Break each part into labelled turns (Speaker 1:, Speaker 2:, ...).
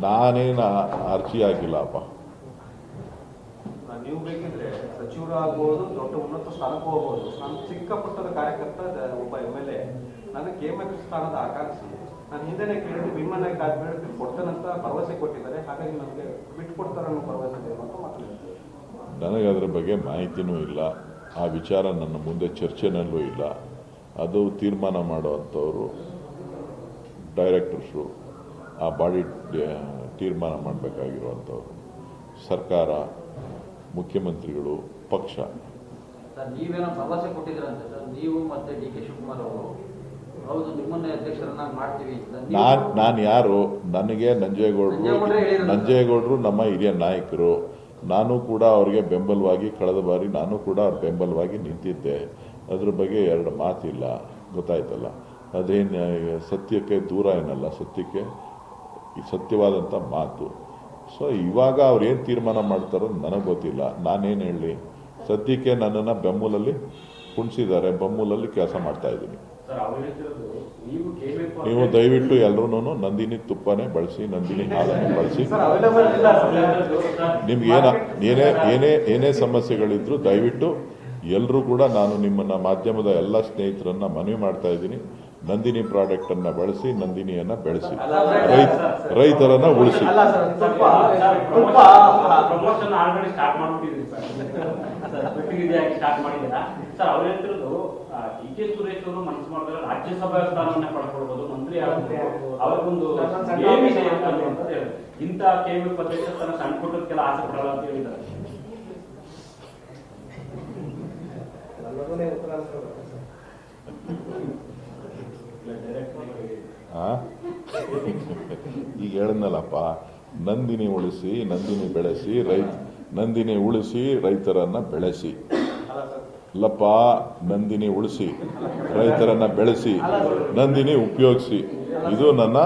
Speaker 1: ನಾನೇನು ಅರ್ಜಿ ಆಗಿಲ್ಲಪ್ಪ.
Speaker 2: ನೀವು ಬೇಕಿದ್ರೆ ಸಚಿವರು ಆಗ್ಬೋದು, ದೊಡ್ಡ ಉನ್ನತ ಸ್ಥಾನಕ್ಕೂ ಹೋಗ್ಬೋದು. ನಾನು ಚಿಕ್ಕ ಪುಟ್ಟದ ಕಾರ್ಯಕರ್ತ, ಒಬ್ಬ MLA, ನಾನು KMF ಸ್ಥಾನದ ಆಕಾಂಕ್ಷಿ. ನಾನು ಹಿಂದೆನೇ ಕೇಳಿದ್ದು ಭೀಮನಾಯ್ಕ ಆದ್ಮೇಲೆ ಕೊಡ್ತೇನಂತ ಭರವಸೆ ಕೊಟ್ಟಿದ್ದಾರೆ. ಹಾಗಾಗಿ ನನಗೆ ಬಿಟ್ಕೊಡ್ತಾರೆ ಅನ್ನೋ ಭರವಸೆ ಇದೆ ಅಂತ ಮಾತಾಡ್ತೀನಿ.
Speaker 1: ನನಗೆ ಅದರ ಬಗ್ಗೆ ಮಾಹಿತಿನೂ ಇಲ್ಲ. ಆ ವಿಚಾರ ನನ್ನ ಮುಂದೆ ಚರ್ಚೆನಲ್ಲೂ ಇಲ್ಲ. ಅದು ತೀರ್ಮಾನ ಮಾಡುವಂಥವರು ಡೈರೆಕ್ಟರ್ಸು, ಆ ಬಾಡಿ ತೀರ್ಮಾನ ಮಾಡಬೇಕಾಗಿರುವಂಥವ್ರು, ಸರ್ಕಾರ, ಮುಖ್ಯಮಂತ್ರಿಗಳು, ಪಕ್ಷ.
Speaker 3: ನೀವೇನೋ ಭರವಸೆ ಕೊಟ್ಟಿದ್ದೀರಂತೆ ಸರ್, ನೀವು ಮತ್ತೆ DK ಶಿವಕುಮಾರ್ ಅವರು. ಹೌದು, ನಿಮ್ಮನ್ನೇ ಅಧ್ಯಕ್ಷರನ್ನಾಗಿ ಮಾಡ್ತೀವಿ.
Speaker 1: ನಾನು ಯಾರು? ನನಗೆ ನಂಜೇಗೌಡರು ನಮ್ಮ ಹಿರಿಯ ನಾಯಕರು. ನಾನು ಕೂಡ ಅವ್ರಿಗೆ ಬೆಂಬಲವಾಗಿ, ಕಳೆದ ಬಾರಿ ನಾನು ಕೂಡ ಅವ್ರ ಬೆಂಬಲವಾಗಿ ನಿಂತಿದ್ದೆ. ಅದ್ರ ಬಗ್ಗೆ ಎರಡು ಮಾತಿಲ್ಲ, ಗೊತ್ತಾಯ್ತಲ್ಲ. ಅದೇನು ಸತ್ಯಕ್ಕೆ ದೂರ ಏನಲ್ಲ, ಸತ್ಯಕ್ಕೆ ಸತ್ಯವಾದಂಥ ಮಾತು. ಸೊ ಇವಾಗ ಅವ್ರು ಏನು ತೀರ್ಮಾನ ಮಾಡ್ತಾರೋ ನನಗೆ ಗೊತ್ತಿಲ್ಲ. ನಾನೇನು ಹೇಳಿ, ಸದ್ಯಕ್ಕೆ ನನ್ನನ್ನು ಬೆಮ್ಮೂಲಲ್ಲಿ ಕುಣಿಸಿದ್ದಾರೆ, ಬೆಮ್ಮೂಲಲ್ಲಿ ಕೆಲಸ ಮಾಡ್ತಾ ಇದ್ದೀನಿ. ನೀವು ದಯವಿಟ್ಟು ಎಲ್ಲರೂ ನಂದಿನಿ ತುಪ್ಪನೇ ಬಳಸಿ, ನಂದಿನಿ ಹಾಲನ್ನು ಬಳಸಿ. ನಿಮ್ಗೆ ಏನೇ ಸಮಸ್ಯೆಗಳಿದ್ರು ದಯವಿಟ್ಟು ಎಲ್ಲರೂ ಕೂಡ, ನಾನು ನಿಮ್ಮನ್ನ ಮಾಧ್ಯಮದ ಎಲ್ಲ ಸ್ನೇಹಿತರನ್ನ ಮನವಿ ಮಾಡ್ತಾ ಇದ್ದೀನಿ, ನಂದಿನಿ ಪ್ರಾಡಕ್ಟನ್ನು ಬಳಸಿ, ನಂದಿನಿಯನ್ನು ಬೆಳೆಸಿ, ರೈತರನ್ನ ಉಳಿಸಿ.
Speaker 4: DK ಸುರೇಶ್ ಅವರು ಮನಸ್ಸು ಮಾಡಿದ್ರೆ ರಾಜ್ಯಸಭಾ ಸ್ಥಾನವನ್ನ ಪಡ್ಕೊಳ್ಬಹುದು, ಮಂತ್ರಿ ಆಗಬಹುದು, ಅವರಿಗೊಂದು ಇಂಥ KMF ಅಧ್ಯಕ್ಷ ತನ್ನ ಸಣ್ಣ ಪುಟ್ಟಕ್ಕೆಲ್ಲ ಆಸೆ ಪಡಲ್ಲ ಅಂತ ಹೇಳಿದ್ದಾರೆ.
Speaker 1: ಈಗ ಹೇಳಿದ್ನಲ್ಲಪ್ಪ, ನಂದಿನಿ ಉಳಿಸಿ, ನಂದಿನಿ ಬೆಳೆಸಿ, ನಂದಿನಿ ಉಳಿಸಿ, ರೈತರನ್ನ ಬೆಳೆಸಿ. ಅಲ್ಲಪ್ಪ, ನಂದಿನಿ ಉಳಿಸಿ, ರೈತರನ್ನ ಬೆಳೆಸಿ, ನಂದಿನಿ ಉಪಯೋಗಿಸಿ. ಇದು ನನ್ನ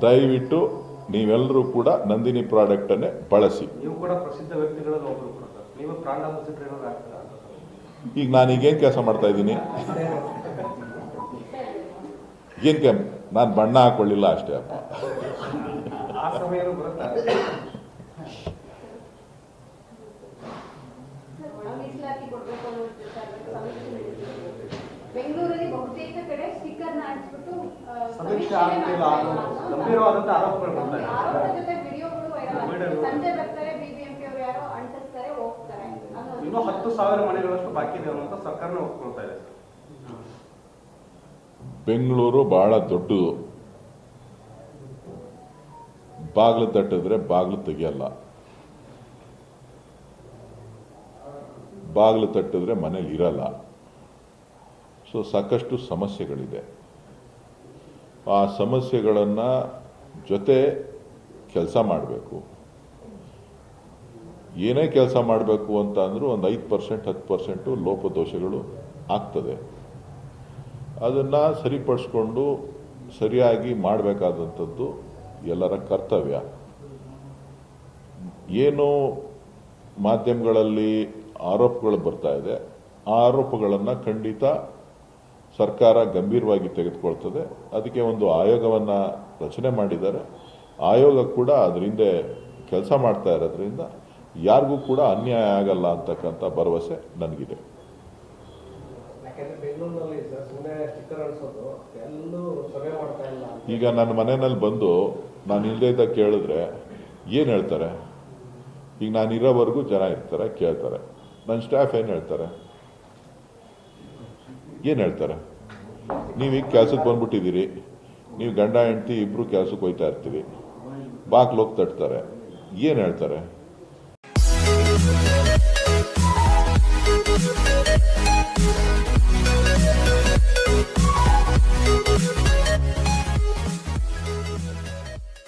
Speaker 1: ದಯವಿಟ್ಟು ನೀವೆಲ್ಲರೂ ಕೂಡ ನಂದಿನಿ ಪ್ರಾಡಕ್ಟ್ ಅನ್ನೇ ಬಳಸಿ. ಈಗ ನಾನೀಗೇನು ಕೆಲಸ ಮಾಡ್ತಾ ಇದ್ದೀನಿ? ನಾನು ಬಣ್ಣ ಹಾಕೊಳ್ಳಿಲ್ಲ ಅಷ್ಟೇ ಅಪ್ಪ.
Speaker 5: ಬೆಂಗಳೂರಲ್ಲಿ ಬಹುತೇಕ ಕಡೆ ಸ್ಟಿಕ್ಕರ್ ಹಾಕಿಬಿಟ್ಟು ಆರೋಪದ ಜೊತೆ ವಿಡಿಯೋಗಳು ವೈರಲ್. ಸಂಜೆ ಬರ್ತಾರೆ, BBMP ಅವರು ಯಾರೋ ಅಂಟಿಸ್ತಾರೆ, ಹೋಗ್ತಾರೆ.
Speaker 2: ಇನ್ನೂ 10,000 ಮನೆಗಳಷ್ಟು ಬಾಕಿ ಇದೆ ಅನ್ನೋ ಸರ್ಕಾರನೇ ಒಪ್ಕೊಳ್ತಾ ಇದೆ.
Speaker 1: ಬೆಂಗಳೂರು ಬಹಳ ದೊಡ್ಡದು. ಬಾಗಿಲು ತಟ್ಟಿದ್ರೆ ಬಾಗಿಲು ತೆಗಿಯಲ್ಲ, ಬಾಗಿಲು ತಟ್ಟಿದ್ರೆ ಮನೇಲಿ ಇರಲ್ಲ. ಸೊ ಸಾಕಷ್ಟು ಸಮಸ್ಯೆಗಳಿದೆ. ಆ ಸಮಸ್ಯೆಗಳನ್ನು ಜೊತೆ ಕೆಲಸ ಮಾಡಬೇಕು. ಏನೇ ಕೆಲಸ ಮಾಡಬೇಕು ಅಂತ ಅಂದರೂ ಒಂದು 5% 10% ಲೋಪದೋಷಗಳು ಆಗ್ತದೆ. ಅದನ್ನು ಸರಿಪಡಿಸ್ಕೊಂಡು ಸರಿಯಾಗಿ ಮಾಡಬೇಕಾದಂಥದ್ದು ಎಲ್ಲರ ಕರ್ತವ್ಯ. ಏನು ಮಾಧ್ಯಮಗಳಲ್ಲಿ ಆರೋಪಗಳು ಬರ್ತಾ ಇದೆ, ಆ ಆರೋಪಗಳನ್ನು ಖಂಡಿತ ಸರ್ಕಾರ ಗಂಭೀರವಾಗಿ ತೆಗೆದುಕೊಳ್ತದೆ. ಅದಕ್ಕೆ ಒಂದು ಆಯೋಗವನ್ನು ರಚನೆ ಮಾಡಿದ್ದಾರೆ. ಆಯೋಗ ಕೂಡ ಅದರ ಹಿಂದೆ ಕೆಲಸ ಮಾಡ್ತಾ ಇರೋದ್ರಿಂದ ಯಾರಿಗೂ ಕೂಡ ಅನ್ಯಾಯ ಆಗಲ್ಲ ಅಂತಕ್ಕಂಥ ಭರವಸೆ ನನಗಿದೆ. ಈಗ ನನ್ನ ಮನೆಯಲ್ಲಿ ಬಂದು ನಾನು ಇಲ್ಲದೆ ಇದ್ದ ಕೇಳಿದ್ರೆ ಏನು ಹೇಳ್ತಾರೆ? ಈಗ ನಾನು ಇರೋವರೆಗೂ ಜನ ಇರ್ತಾರೆ, ಕೇಳ್ತಾರೆ. ನನ್ನ ಸ್ಟಾಫ್ ಏನು ಹೇಳ್ತಾರೆ? ಏನು ಹೇಳ್ತಾರೆ? ನೀವೀಗ ಕೆಲಸಕ್ಕೆ ಬಂದ್ಬಿಟ್ಟಿದ್ದೀರಿ, ನೀವು ಗಂಡ ಹೆಂಡತಿ ಇಬ್ಬರು ಕೆಲಸಕ್ಕೆ ಹೋಗ್ತಾ ಇರ್ತೀವಿ, ಬಾಗ್ಲು ಹೋಗಿ ತಟ್ತಾರೆ, ಏನು ಹೇಳ್ತಾರೆ?